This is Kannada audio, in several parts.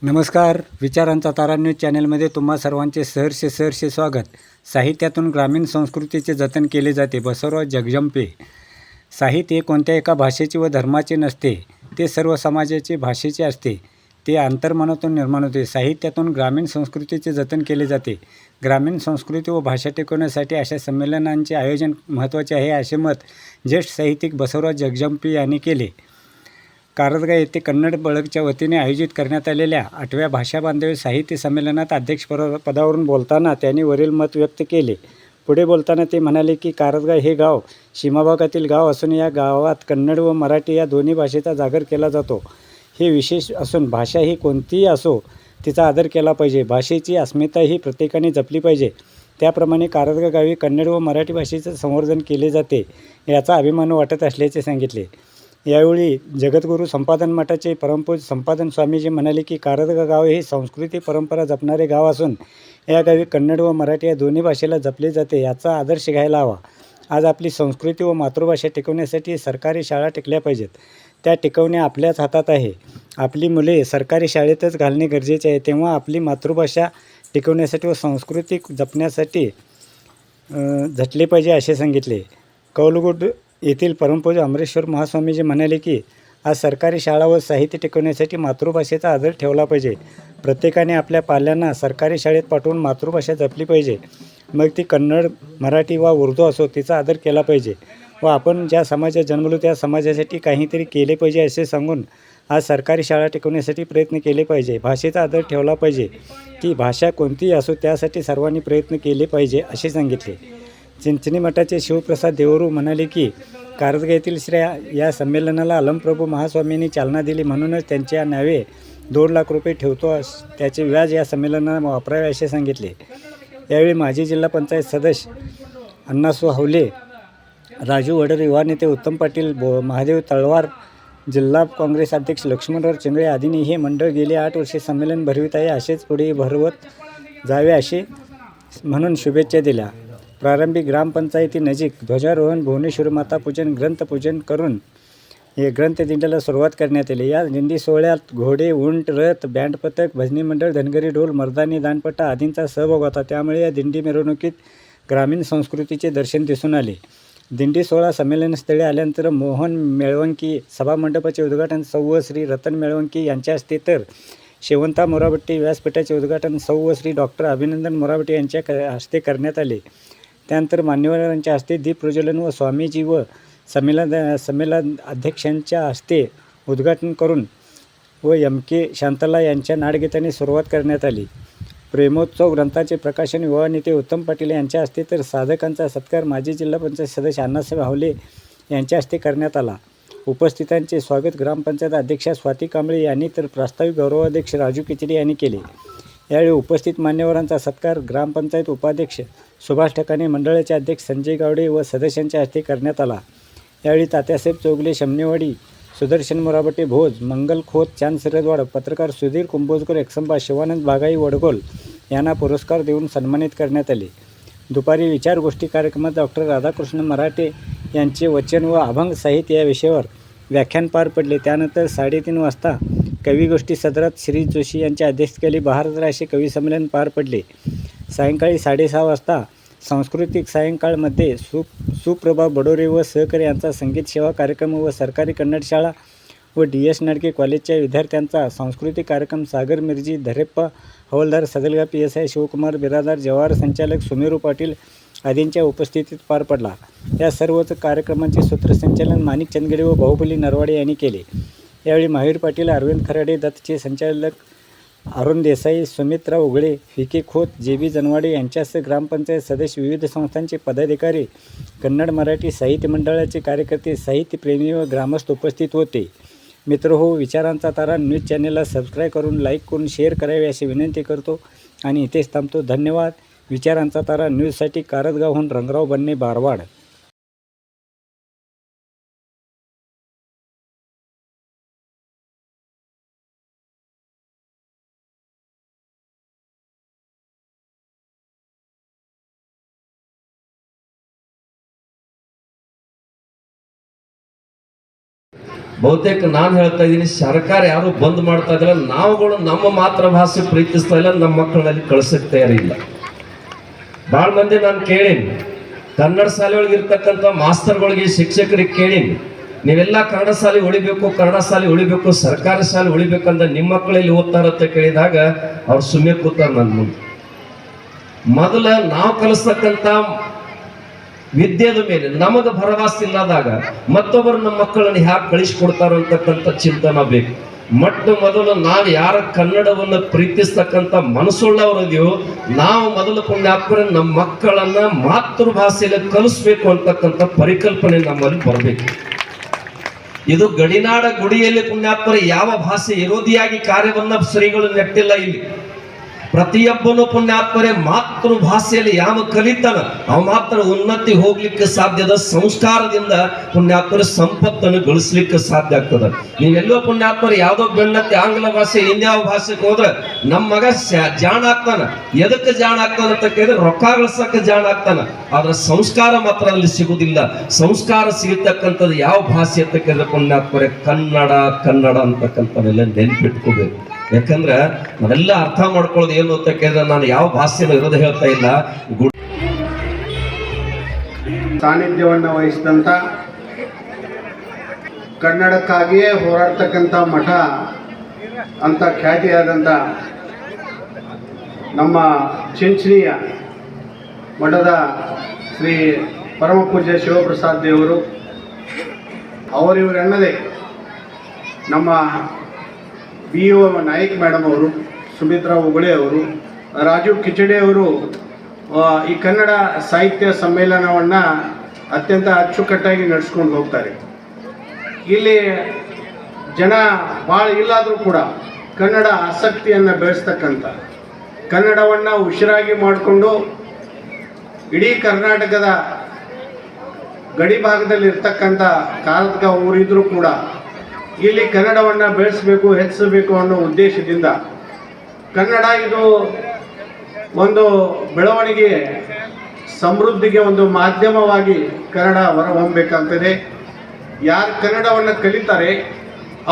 नमस्कार. विचारांचा तारा न्यूज चॅनलमध्ये तुम्हा सर्वांचे सहर्ष स्वागत. साहित्यातून ग्रामीण संस्कृतीचे जतन केले जाते. बसवराज जगजंपे. साहित्य हे कोणत्या एका भाषेचे व धर्माचे नसते, ते सर्व समाजाचे भाषेचे असते. ते अंतर्मनातून निर्माण होते. साहित्यातून ग्रामीण संस्कृतीचे जतन केले जाते. ग्रामीण संस्कृती व भाषा टिकवण्यासाठी अशा संमेलनांचे आयोजन महत्त्वाचे आहे, असे मत ज्येष्ठ साहित्यिक बसवराज जगजंपे यांनी केले. कारदगा येथे कन्नड ಬಳगच्या वतीने आयोजित करण्यात आलेल्या 8व्या भाषा बांधव साहित्य संमेलनात अध्यक्षपदावरून बोलताना त्यांनी वरील मत व्यक्त केले. पुढे बोलताना ते म्हणाले की कारदगा हे गाव सीमाभागातील गाव असून या गावात कन्नड व मराठी या दोन्ही भाषेचा जागर केला जातो. हे विशेष असून भाषा ही कोणतीही असो तिचा आदर केला पाहिजे. भाषेची अस्मिता ही प्रत्येकाने जपली पाहिजे. त्याप्रमाणे कारदगा गावी कन्नड व मराठी भाषेचे संवर्धन केले जाते, याचा अभिमान वाटत असल्याचे सांगितले. यावेळी जगद्गुरू संपादन मठाचे परमपूज्य संपादन स्वामीजी म्हणाले की कारदगा गाव हे संस्कृती परंपरा जपणारे गाव असून या गावी कन्नड व मराठी या दोन्ही भाषेला जपले जाते, याचा आदर्श घ्यायला हवा. आज आपली संस्कृती व मातृभाषा टिकवण्यासाठी सरकारी शाळा टिकल्या पाहिजेत. त्या टिकवणे आपल्याच हातात आहे. आपली मुले सरकारी शाळेतच घालणे गरजेचे आहे. तेव्हा आपली मातृभाषा टिकवण्यासाठी व संस्कृती जपण्यासाठी झटले पाहिजे, असे सांगितले. कौलगुड येथील परमपूज्य अमरेश्वर महास्वामीजी म्हणाले की आज सरकारी शाळा व साहित्य टिकवण्यासाठी मातृभाषेचा आदर ठेवला पाहिजे. प्रत्येकाने आपल्या पाल्यांना सरकारी शाळेत पाठवून मातृभाषा जपली पाहिजे. मग ती कन्नड, मराठी वा उर्दू असो, तिचा आदर केला पाहिजे व आपण ज्या समाजात जन्मलो त्या समाजासाठी काहीतरी केले पाहिजे, असे सांगून आज सरकारी शाळा टिकवण्यासाठी प्रयत्न केले पाहिजे. भाषेचा आदर ठेवला पाहिजे. ती भाषा कोणतीही असो त्यासाठी सर्वांनी प्रयत्न केले पाहिजे, असे सांगितले. चिंचणी मठाचे शिवप्रसाद देवरू म्हणाले की कारदगा येथील या संमेलनाला अलमप्रभू महास्वामींनी चालना दिली, म्हणूनच त्यांच्या नावे 2 लाख रुपये ठेवतो, त्याचे व्याज या संमेलनाला वापरावे, असे सांगितले. यावेळी माजी जिल्हा पंचायत सदस्य अण्णासू हावले, राजू वडर, युवा नेते उत्तम पाटील, महादेव तळवार, जिल्हा काँग्रेस अध्यक्ष लक्ष्मणराव चिंगळे आदींनी हे मंडळ गेली 8 वर्षे संमेलन भरवित आहे, असेच पुढे भरवत जावे असे म्हणून शुभेच्छा दिल्या. प्रारंभी ग्रामपंचायतीनजीक ध्वजारोहण, भुवनेश्वरी माता पूजन, ग्रंथपूजन करून ग्रंथदिंडीला सुरुवात करण्यात आली. या दिंडी सोहळ्यात घोडे, उंट, रथ, बँडपथक, भजनी मंडळ, धनगरी, ढोल, मर्दानी, दांडपट्टा आदींचा सहभाग होता. त्यामुळे या दिंडी मिरवणुकीत ग्रामीण संस्कृतीचे दर्शन दिसून आले. दिंडी सोहळा संमेलनस्थळी आल्यानंतर मोहन मेळवंकी सभामंडपाचे उद्घाटन सौ श्री रतन मेळवंकी यांच्या हस्ते तर शेवंता मोराबट्टी व्यासपीठाचे उद्घाटन सौ श्री डॉक्टर अभिनंदन मोराबट्टी यांच्या हस्ते करण्यात आले. त्यानंतर मान्यवरांच्या हस्ते दीप प्रज्वलन व स्वामीजी व संमेलन अध्यक्षांच्या हस्ते उद्घाटन करून व के शांतला यांच्या नाटगीताने सुरुवात करण्यात आली. प्रेमोत्सव ग्रंथाचे प्रकाशन युवा नेते उत्तम पाटील यांच्या हस्ते तर साधकांचा सत्कार माजी जिल्हा पंचायत सदस्य अण्णासाहेब हावले यांच्या हस्ते करण्यात आला. उपस्थितांचे स्वागत ग्रामपंचायत अध्यक्षा स्वाती कांबळे यांनी तर प्रास्ताविक गौरवाध्यक्ष राजू किचडे यांनी केले. यावेळी उपस्थित मान्यवरांचा सत्कार ग्रामपंचायत उपाध्यक्ष सुभाष ठकाणे, मंडळाचे अध्यक्ष संजय गावडे व सदस्यांच्या हस्ते करण्यात आला. यावेळी तात्यासाहेब चौगले शमनेवाडी, सुदर्शन मोराबटे भोज, मंगल खोत चांद सरदवाड, पत्रकार सुधीर कुंभोजकर एकसंबा, शिवानंद बागाई वडगोल यांना पुरस्कार देऊन सन्मानित करण्यात आले. दुपारी विचारगोष्ठी कार्यक्रमात डॉक्टर राधाकृष्ण मराठे यांचे वचन व अभंग साहित्य या विषयावर व्याख्यान पार पडले. त्यानंतर 3:30 वाजता कविगोष्ठी सदरात श्री जोशी यांच्या अध्यक्षतेखाली बहारदार असे कवी संमेलन पार पडले. सायंकाळी 6:30 वाजता सांस्कृतिक सायंकाळमध्ये सुप्रभा बडोरे व सहकारी यांचा संगीत सेवा कार्यक्रम व सरकारी कन्नड शाळा व DS नाडके कॉलेजच्या विद्यार्थ्यांचा सांस्कृतिक कार्यक्रम सागर मिरजी, धरेप्पा हवालदार, सदलगा PSI, शिवकुमार बिरादार, जवाहर संचालक सुमेरू पाटील आदींच्या उपस्थितीत पार पडला. या सर्वच कार्यक्रमांचे सूत्रसंचालन माणिक चंदगडे व बाहुबली नरवाडे यांनी केले. यावेळी महावीर पाटील, अरविंद खराडे, दत्तचे संचालक अरुण देसाई, सुमित्रा उघडे, FK खोत, JB जनवाडे यांच्यासह ग्रामपंचायत सदस्य, विविध संस्थांचे पदाधिकारी, कन्नड मराठी साहित्य मंडळाचे कार्यकर्ते, साहित्यप्रेमी व ग्रामस्थ उपस्थित होते. मित्रहो, विचारांचा तारा न्यूज चॅनेलला सबस्क्राईब करून, लाईक करून, शेअर करावे अशी विनंती करतो आणि इथेच थांबतो. धन्यवाद. विचारांचा तारा न्यूजसाठी कारदगावहून रंगराव बन्ने, बारवाड. ಬಹುತೇಕ ನಾನು ಹೇಳ್ತಾ ಇದ್ದೀನಿ, ಸರ್ಕಾರ ಯಾರು ಬಂದ್ ಮಾಡ್ತಾ ಇದ್ದಿಲ್ಲ, ನಾವುಗಳು ನಮ್ಮ ಮಾತೃಭಾಷೆ ಪ್ರೀತಿಸ್ತಾ ಇಲ್ಲ, ನಮ್ಮ ಮಕ್ಕಳಲ್ಲಿ ಕಳ್ಸಕ್ಕೆ ತಯಾರಿಲ್ಲ. ಭಾಳ ಮಂದಿ ನಾನು ಕೇಳೀನಿ, ಕನ್ನಡ ಶಾಲೆಯೊಳಗೆ ಇರ್ತಕ್ಕಂಥ ಮಾಸ್ತರ್ಗಳಿಗೆ, ಶಿಕ್ಷಕರಿಗೆ ಕೇಳೀನಿ, ನೀವೆಲ್ಲ ಕನ್ನಡ ಶಾಲೆ ಉಳಿಬೇಕು, ಕನ್ನಡ ಶಾಲೆ ಉಳಿಬೇಕು, ಸರ್ಕಾರಿ ಶಾಲೆ ಉಳಿಬೇಕಂದ್ರೆ ನಿಮ್ಮ ಮಕ್ಕಳಲ್ಲಿ ಓದ್ತಾರಂತ ಕೇಳಿದಾಗ ಅವ್ರು ಸುಮ್ಮನೆ ಕೂತಾರ ನನ್ನ ಮುಂದೆ. ಮೊದಲ ನಾವು ಕಲಿಸ್ತಕ್ಕಂಥ ವಿದ್ಯೆದ ಮೇಲೆ ನಮಗೆ ಭರವಸೆ ಇಲ್ಲದಾಗ ಮತ್ತೊಬ್ಬರು ನಮ್ಮ ಮಕ್ಕಳನ್ನು ಹ್ಯಾಕೆ ಕಳಿಸ್ಕೊಡ್ತಾರೋ ಅಂತಕ್ಕಂಥ ಚಿಂತನೆ ಬೇಕು. ಮೊದಲು ನಾವು ಯಾರ ಕನ್ನಡವನ್ನು ಪ್ರೀತಿಸ್ತಕ್ಕಂಥ ಮನಸ್ಸುಳ್ಳವರಿದೆಯೋ ನಾವು ಮೊದಲು ಪುಣ್ಯಾತ್ಮರ ನಮ್ಮ ಮಕ್ಕಳನ್ನ ಮಾತೃಭಾಷೆಯಲ್ಲಿ ಕಲಿಸ್ಬೇಕು ಅಂತಕ್ಕಂಥ ಪರಿಕಲ್ಪನೆ ನಮ್ಮಲ್ಲಿ ಬರಬೇಕು. ಇದು ಗಡಿನಾಡ ಗುಡಿಯಲ್ಲಿ ಪುಣ್ಯಾತ್ಮರ ಯಾವ ಭಾಷೆ ವಿರೋಧಿಯಾಗಿ ಕಾರ್ಯವನ್ನ ಶ್ರೀಗಳು ನೆಟ್ಟಿಲ್ಲ. ಇಲ್ಲಿ ಪ್ರತಿಯೊಬ್ಬನು ಪುಣ್ಯಾತ್ಮರೇ ಮಾತೃಭಾಷೆಯಲ್ಲಿ ಯಾವ ಕಲಿತಾನ ಅವ ಮಾತ್ರ ಉನ್ನತಿ ಹೋಗ್ಲಿಕ್ಕೆ ಸಾಧ್ಯದ. ಸಂಸ್ಕಾರದಿಂದ ಪುಣ್ಯಾತ್ಮರ ಸಂಪತ್ತನ್ನು ಗಳಿಸ್ಲಿಕ್ಕೆ ಸಾಧ್ಯ ಆಗ್ತದ. ನೀವೆಲ್ಲೋ ಪುಣ್ಯಾತ್ಮರು ಯಾವ್ದೋ ಬೆನ್ನತ್ತಿ ಆಂಗ್ಲ ಭಾಷೆ ಇನ್ಯಾವ ಭಾಷೆಗೆ ಹೋದ್ರೆ ನಮ್ಮ ಮಗ ಜಾಣ ಆಗ್ತಾನ. ಎದಕ್ಕೆ ಜಾಣ ಆಗ್ತಾನ ಅಂತ ಕೇಳಿದ್ರೆ ರೊಕ್ಕ ಗಳಿಸಕ್ಕೆ ಜಾಣ ಆಗ್ತಾನ, ಆದ್ರೆ ಸಂಸ್ಕಾರ ಮಾತ್ರ ಅಲ್ಲಿ ಸಿಗುದಿಲ್ಲ. ಸಂಸ್ಕಾರ ಸಿಗತಕ್ಕಂಥದ್ದು ಯಾವ ಭಾಷೆ ಅಂತ ಕೇಳಿದ್ರೆ ಪುಣ್ಯಾತ್ಮರೇ ಕನ್ನಡ ಅಂತಕ್ಕಂಥವೆಲ್ಲ ನೆನ್ಪಿಟ್ಕೋಬೇಕು. ಯಾಕಂದ್ರೆ ನಾವೆಲ್ಲ ಅರ್ಥ ಮಾಡ್ಕೊಳ್ಳೋದು ಏನು ಅಂತ ಕೇಳಿದ್ರೆ ನಾನು ಯಾವ ಭಾಷೆನ ಇರೋದು ಹೇಳ್ತಾ ಇಲ್ಲ. ಸಾನ್ನಿಧ್ಯವನ್ನು ವಹಿಸಿದಂಥ ಕನ್ನಡಕ್ಕಾಗಿಯೇ ಹೋರಾಡ್ತಕ್ಕಂಥ ಮಠ ಅಂತ ಖ್ಯಾತಿಯಾದಂಥ ನಮ್ಮ ಚಿಂಚಣಿಯ ಮಠದ ಶ್ರೀ ಪರಮ ಪೂಜ್ಯ ಶಿವಪ್ರಸಾದ್ ದೇವರು, ಅವರಿವರೆನ್ನದೇ ನಮ್ಮ BO ನಾಯಕ್ ಮೇಡಮ್ ಅವರು, ಸುಮಿತ್ರಾ ಉಗುಳೆ ಅವರು, ರಾಜೀವ್ ಕಿಚಡೆ ಅವರು ಈ ಕನ್ನಡ ಸಾಹಿತ್ಯ ಸಮ್ಮೇಳನವನ್ನು ಅತ್ಯಂತ ಅಚ್ಚುಕಟ್ಟಾಗಿ ನಡೆಸ್ಕೊಂಡು ಹೋಗ್ತಾರೆ. ಇಲ್ಲಿ ಜನ ಭಾಳ ಇಲ್ಲಾದರೂ ಕೂಡ ಕನ್ನಡ ಆಸಕ್ತಿಯನ್ನು ಬೆಳೆಸ್ತಕ್ಕಂಥ, ಕನ್ನಡವನ್ನು ಉಸಿರಾಗಿ ಮಾಡಿಕೊಂಡು ಇಡೀ ಕರ್ನಾಟಕದ ಗಡಿ ಭಾಗದಲ್ಲಿ ಇರ್ತಕ್ಕಂಥ ಕಾರತಕ ಊರಿದ್ರೂ ಕೂಡ ಇಲ್ಲಿ ಕನ್ನಡವನ್ನು ಬೆಳೆಸಬೇಕು, ಹೆಚ್ಚಿಸಬೇಕು ಅನ್ನೋ ಉದ್ದೇಶದಿಂದ ಕನ್ನಡ ಇದು ಒಂದು ಬೆಳವಣಿಗೆ, ಸಮೃದ್ಧಿಗೆ ಒಂದು ಮಾಧ್ಯಮವಾಗಿ ಕನ್ನಡ ಹೊರಹೊಮ್ಮಬೇಕಾಗ್ತದೆ. ಯಾರು ಕನ್ನಡವನ್ನು ಕಲಿತಾರೆ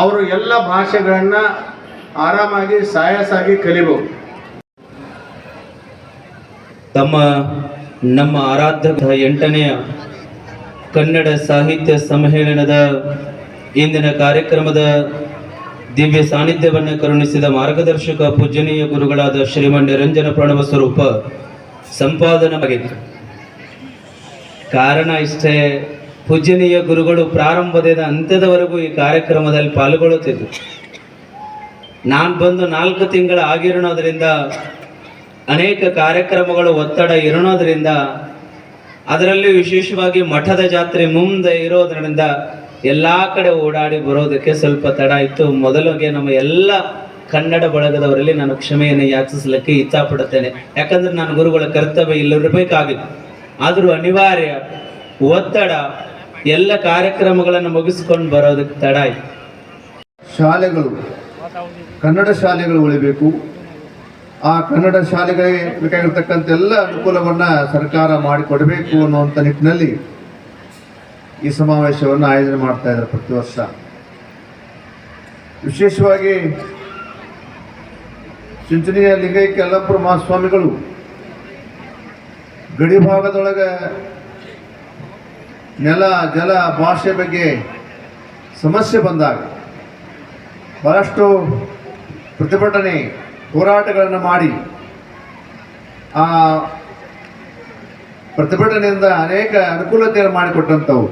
ಅವರು ಎಲ್ಲ ಭಾಷೆಗಳನ್ನು ಆರಾಮಾಗಿ ಸಾಯಸಾಗಿ ಕಲಿಬಹುದು. ನಮ್ಮ ಆರಾಧ್ಯ 8ನೇ ಕನ್ನಡ ಸಾಹಿತ್ಯ ಸಮ್ಮೇಳನದ ಇಂದಿನ ಕಾರ್ಯಕ್ರಮದ ದಿವ್ಯ ಸಾನ್ನಿಧ್ಯವನ್ನು ಕರುಣಿಸಿದ ಮಾರ್ಗದರ್ಶಕ ಪೂಜನೀಯ ಗುರುಗಳಾದ ಶ್ರೀಮನ್ ನಿರಂಜನ ಪ್ರಣವ ಸ್ವರೂಪ ಸಂಪಾದನವಾಗಿತ್ತು. ಕಾರಣ ಇಷ್ಟೇ, ಪೂಜನೀಯ ಗುರುಗಳು ಪ್ರಾರಂಭದಿಂದ ಅಂತ್ಯದವರೆಗೂ ಈ ಕಾರ್ಯಕ್ರಮದಲ್ಲಿ ಪಾಲ್ಗೊಳ್ಳುತ್ತಿದ್ದರು. ನಾನು ಬಂದು 4 ತಿಂಗಳ ಆಗಿರೋದ್ರಿಂದ ಅನೇಕ ಕಾರ್ಯಕ್ರಮಗಳು ಒತ್ತಡ ಇರೋದ್ರಿಂದ, ಅದರಲ್ಲಿ ವಿಶೇಷವಾಗಿ ಮಠದ ಜಾತ್ರೆ ಮುಂದೆ ಇರೋದ್ರಿಂದ ಎಲ್ಲ ಕಡೆ ಓಡಾಡಿ ಬರೋದಕ್ಕೆ ಸ್ವಲ್ಪ ತಡ ಇತ್ತು. ಮೊದಲಿಗೆ ನಮ್ಮ ಎಲ್ಲ ಕನ್ನಡ ಬಳಗದವರಲ್ಲಿ ನಾನು ಕ್ಷಮೆಯನ್ನು ಯಾಚಿಸಲಿಕ್ಕೆ ಇಚ್ಛಾಪಡುತ್ತೇನೆ. ಯಾಕಂದ್ರೆ ನಾನು ಗುರುಗಳ ಕರ್ತವ್ಯ ಇಲ್ಲಿರಬೇಕಾಗಿತ್ತು. ಆದರೂ ಅನಿವಾರ್ಯ, ಒತ್ತಡ, ಎಲ್ಲ ಕಾರ್ಯಕ್ರಮಗಳನ್ನು ಮುಗಿಸ್ಕೊಂಡು ಬರೋದಕ್ಕೆ ತಡ ಆಯ್ತು. ಶಾಲೆಗಳು, ಕನ್ನಡ ಶಾಲೆಗಳು ಉಳಿಬೇಕು. ಆ ಕನ್ನಡ ಶಾಲೆಗಳಿಗೆ ಬೇಕಾಗಿರ್ತಕ್ಕಂಥ ಎಲ್ಲ ಅನುಕೂಲವನ್ನು ಸರ್ಕಾರ ಮಾಡಿಕೊಡಬೇಕು ಅನ್ನುವಂಥ ನಿಟ್ಟಿನಲ್ಲಿ ಈ ಸಮಾವೇಶವನ್ನು ಆಯೋಜನೆ ಮಾಡ್ತಾ ಇದ್ದಾರೆ ಪ್ರತಿ ವರ್ಷ. ವಿಶೇಷವಾಗಿ ಚಿಂಚಣಿಯ ಲಿಂಗೈಕ್ಯ ಯಲ್ಲಪ್ಪರ ಮಹಾಸ್ವಾಮಿಗಳು ಗಡಿ ಭಾಗದೊಳಗೆ ನೆಲ, ಜಲ, ಭಾಷೆ ಬಗ್ಗೆ ಸಮಸ್ಯೆ ಬಂದಾಗ ಬಹಳಷ್ಟು ಪ್ರತಿಭಟನೆ, ಹೋರಾಟಗಳನ್ನು ಮಾಡಿ ಆ ಪ್ರತಿಭಟನೆಯಿಂದ ಅನೇಕ ಅನುಕೂಲತೆಯನ್ನು ಮಾಡಿಕೊಟ್ಟಂಥವು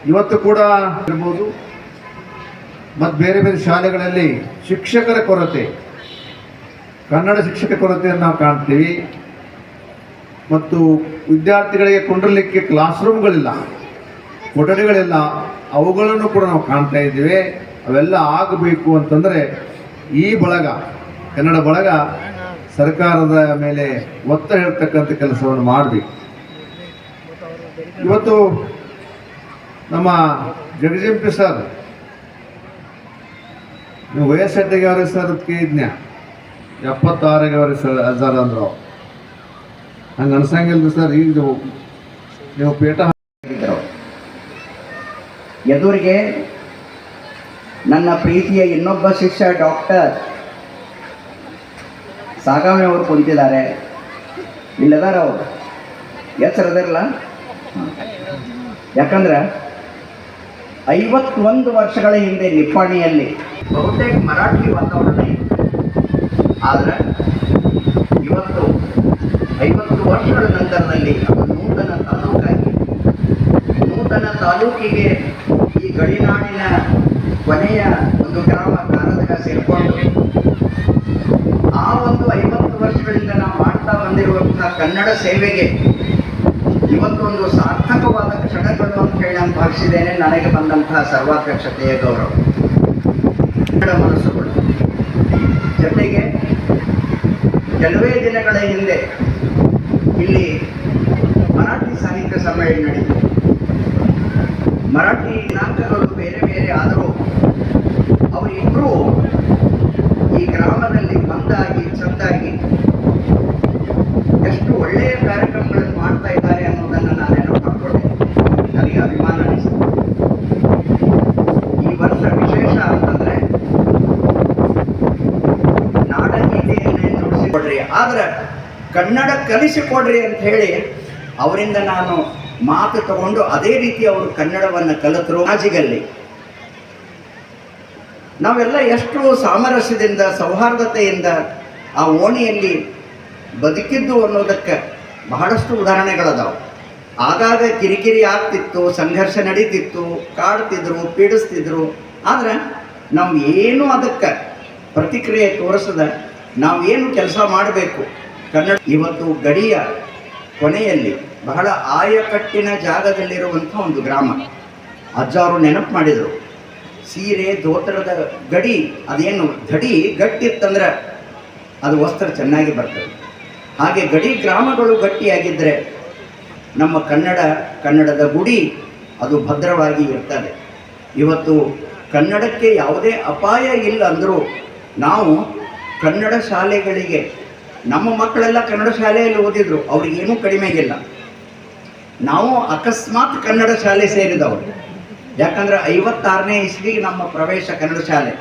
ಇವತ್ತು ಕೂಡ ಇರ್ಬೋದು. ಮತ್ತು ಬೇರೆ ಬೇರೆ ಶಾಲೆಗಳಲ್ಲಿ ಶಿಕ್ಷಕರ ಕೊರತೆ, ಕನ್ನಡ ಶಿಕ್ಷಕ ಕೊರತೆಯನ್ನು ನಾವು ಕಾಣ್ತೀವಿ. ಮತ್ತು ವಿದ್ಯಾರ್ಥಿಗಳಿಗೆ ಕೊಂಡಿರಲಿಕ್ಕೆ ಕ್ಲಾಸ್ ರೂಮ್ಗಳಿಲ್ಲ, ಕೊಠಡಿಗಳಿಲ್ಲ, ಅವುಗಳನ್ನು ಕೂಡ ನಾವು ಕಾಣ್ತಾ ಇದ್ದೀವಿ. ಅವೆಲ್ಲ ಆಗಬೇಕು ಅಂತಂದರೆ ಈ ಬಳಗ, ಕನ್ನಡ ಬಳಗ ಸರ್ಕಾರದ ಮೇಲೆ ಒತ್ತಡ ಹೇಳ್ತಕ್ಕಂಥ ಕೆಲಸವನ್ನು ಮಾಡಬೇಕು. ಇವತ್ತು ನಮ್ಮ ಜಗಜಿಂಪಿ ಸರ್, ನೀವು ವಯಸ್ಸೆಟ್ಟಿಗೆ ಅವ್ರ ಸರ್ ಕೇಳಿದ್ನ್ಯಾ 76ಗೆ ಅವ್ರ ಸರ್ ಅಂದ್ರು. ಹಂಗೆ ಅನ್ಸಂಗಿಲ್ಲ ಸರ್. ಈಗ ನೀವು ಪೇಟ ಎದುರಿಗೆ ನನ್ನ ಪ್ರೀತಿಯ ಇನ್ನೊಬ್ಬ ಶಿಷ್ಯ ಡಾಕ್ಟರ್ ಸಾಗಾಮೆ ಅವರು ಕುಂತಿದ್ದಾರೆ. ಇಲ್ಲದಾರ ಅವರು ಹೆಸರದಿರಲ್ಲ. ಯಾಕಂದ್ರೆ 51 ವರ್ಷಗಳ ಹಿಂದೆ ನಿಪ್ಪಾಣಿಯಲ್ಲಿ ಬಹುತೇಕ ಮರಾಠಿ ವಾತಾವರಣ ಇತ್ತು. ಆದರೆ ಇವತ್ತು 50 ವರ್ಷಗಳ ನಂತರದಲ್ಲಿ ಅದು ನೂತನ ತಾಲೂಕಾಗಿ, ನೂತನ ತಾಲೂಕಿಗೆ ಈ ಗಡಿನಾಡಿನ ಕೊನೆಯ ಒಂದು ಗ್ರಾಮ ಕಾರದಗ ಸೇರಿಕೊಂಡು ಆ ಒಂದು 50 ವರ್ಷಗಳಿಂದ ನಾವು ಮಾಡ್ತಾ ಬಂದಿರುವಂತಹ ಕನ್ನಡ ಸೇವೆಗೆ ಇವತ್ತೊಂದು ಸಾರ್ಥಕವಾದ ಕ್ಷಣಗಳು ಅಂತ ಹೇಳಿ ನಾನು ಭಾವಿಸಿದ್ದೇನೆ. ನನಗೆ ಬಂದಂತಹ ಸರ್ವಾಧ್ಯಕ್ಷತೆಯ ಗೌರವ. ಕನ್ನಡ ಮನಸ್ಸುಗಳು ಜೊತೆಗೆ ಕೆಲವೇ ದಿನಗಳ ಹಿಂದೆ ಇಲ್ಲಿ ಮರಾಠಿ ಸಾಹಿತ್ಯ ಸಮ್ಮೇಳನ ನಡೆಯಿತು. ಮರಾಠಿ ದಿನಾಂಕಗಳು ಬೇರೆ ಬೇರೆ ಆದರೂ ಅವರಿಬ್ಬರೂ ಈ ಗ್ರಾಮದಲ್ಲಿ ಒಂದಾಗಿ ಚಂದಾಗಿ ಎಷ್ಟು ಒಳ್ಳೆಯ ಕಾರ್ಯಕ್ರಮಗಳನ್ನು ಮಾಡ್ತಾ ಇದ್ದಾರೆ ಅನ್ನೋದನ್ನು ನಾನು ನೆನಪು ಮಾಡಿಕೊಂಡೆ. ನನಗೆ ಅಭಿಮಾನ ಅನಿಸಿತು. ಈ ವರ್ಷ ವಿಶೇಷ ಅಂತಂದ್ರೆ ನಾಡಗೀತೆಯನ್ನೇ ನುಡಿಸಿಕೊಡ್ರಿ, ಆದ್ರೆ ಕನ್ನಡ ಕಲಿಸಿಕೊಡ್ರಿ ಅಂತ ಹೇಳಿ ಅವರಿಂದ ನಾನು ಮಾತು ತಗೊಂಡು ಅದೇ ರೀತಿ ಅವರು ಕನ್ನಡವನ್ನು ಕಲಿತರು. ರಾಜಿಗಲ್ಲಿ ನಾವೆಲ್ಲ ಎಷ್ಟು ಸಾಮರಸ್ಯದಿಂದ ಸೌಹಾರ್ದತೆಯಿಂದ ಆ ಓಣಿಯಲ್ಲಿ ಬದುಕಿದ್ದು ಅನ್ನೋದಕ್ಕೆ ಬಹಳಷ್ಟು ಉದಾಹರಣೆಗಳದಾವು. ಆಗಾಗ ಕಿರಿಕಿರಿ ಆಗ್ತಿತ್ತು, ಸಂಘರ್ಷ ನಡೀತಿತ್ತು, ಕಾಡ್ತಿದ್ರು, ಪೀಡಿಸ್ತಿದ್ರು. ಆದರೆ ನಾವು ಏನು ಅದಕ್ಕೆ ಪ್ರತಿಕ್ರಿಯೆ ತೋರಿಸದ ನಾವೇನು ಕೆಲಸ ಮಾಡಬೇಕು ಕನ್ನಡ. ಇವತ್ತು ಗಡಿಯ ಕೊನೆಯಲ್ಲಿ ಬಹಳ ಆಯಕಟ್ಟಿನ ಜಾಗದಲ್ಲಿರುವಂಥ ಒಂದು ಗ್ರಾಮ. ಅಜ್ಜವರು ನೆನಪು ಮಾಡಿದರು, ಸೀರೆ ಧೋತ್ರದ ಗಡಿ ಅದೇನು ಗಡಿ ಗಟ್ಟಿತ್ತಂದ್ರೆ ಅದು ವಸ್ತ್ರ ಚೆನ್ನಾಗಿ ಬರ್ತದೆ. ಹಾಗೆ ಗಡಿ ಗ್ರಾಮಗಳು ಗಟ್ಟಿಯಾಗಿದ್ದರೆ ನಮ್ಮ ಕನ್ನಡದ ಗುಡಿ ಅದು ಭದ್ರವಾಗಿ ಇರ್ತದೆ. ಇವತ್ತು ಕನ್ನಡಕ್ಕೆ ಯಾವುದೇ ಅಪಾಯ ಇಲ್ಲ ಅಂದರೂ ನಾವು ಕನ್ನಡ ಶಾಲೆಗಳಿಗೆ, ನಮ್ಮ ಮಕ್ಕಳೆಲ್ಲ ಕನ್ನಡ ಶಾಲೆಯಲ್ಲಿ ಓದಿದ್ರು, ಅವ್ರಿಗೇನೂ ಕಡಿಮೆಗಿಲ್ಲ. ನಾವು ಅಕಸ್ಮಾತ್ ಕನ್ನಡ ಶಾಲೆ ಸೇರಿದವರು. ಯಾಕಂದ್ರೆ 56ನೇ ಇಸ್ವಿಗೆ ನಮ್ಮ ಪ್ರವೇಶ ಕನ್ನಡ ಶಾಲೆ.